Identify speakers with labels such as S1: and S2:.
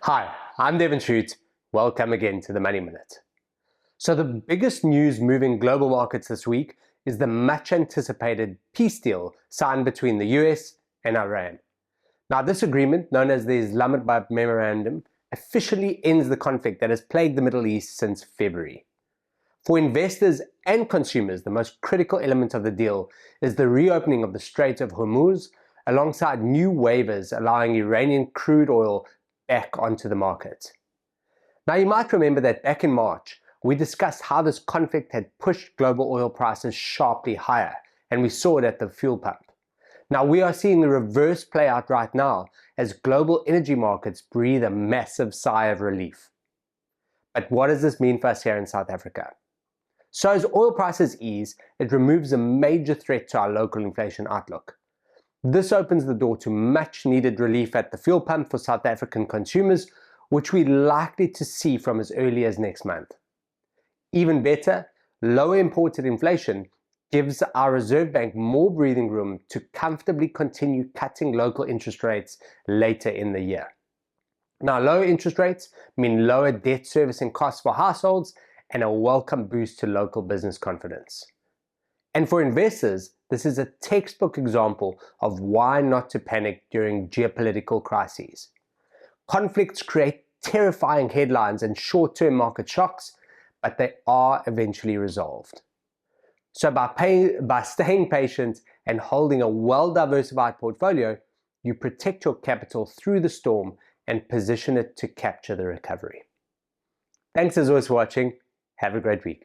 S1: Hi, I'm Devin. Welcome again to the Money Minute. So the biggest news moving global markets this week is the much anticipated peace deal signed between the US and Iran. Now this agreement, known as the Islamabad Memorandum, officially ends the conflict that has plagued the Middle East since February. For investors and consumers, the most critical element of the deal is the reopening of the Strait of Hormuz, alongside new waivers allowing Iranian crude oil back onto the market. Now you might remember that back in March, we discussed how this conflict had pushed global oil prices sharply higher, and we saw it at the fuel pump. Now we are seeing the reverse play out right now as global energy markets breathe a massive sigh of relief. But what does this mean for us here in South Africa? So as oil prices ease, it removes a major threat to our local inflation outlook. This opens the door to much needed relief at the fuel pump for South African consumers, which we're likely to see from as early as next month. Even better, lower imported inflation gives our Reserve Bank more breathing room to comfortably continue cutting local interest rates later in the year. Now, lower interest rates mean lower debt servicing costs for households and a welcome boost to local business confidence. And for investors, this is a textbook example of why not to panic during geopolitical crises. Conflicts create terrifying headlines and short-term market shocks, but they are eventually resolved. So by staying patient and holding a well-diversified portfolio, you protect your capital through the storm and position it to capture the recovery. Thanks as always for watching. Have a great week.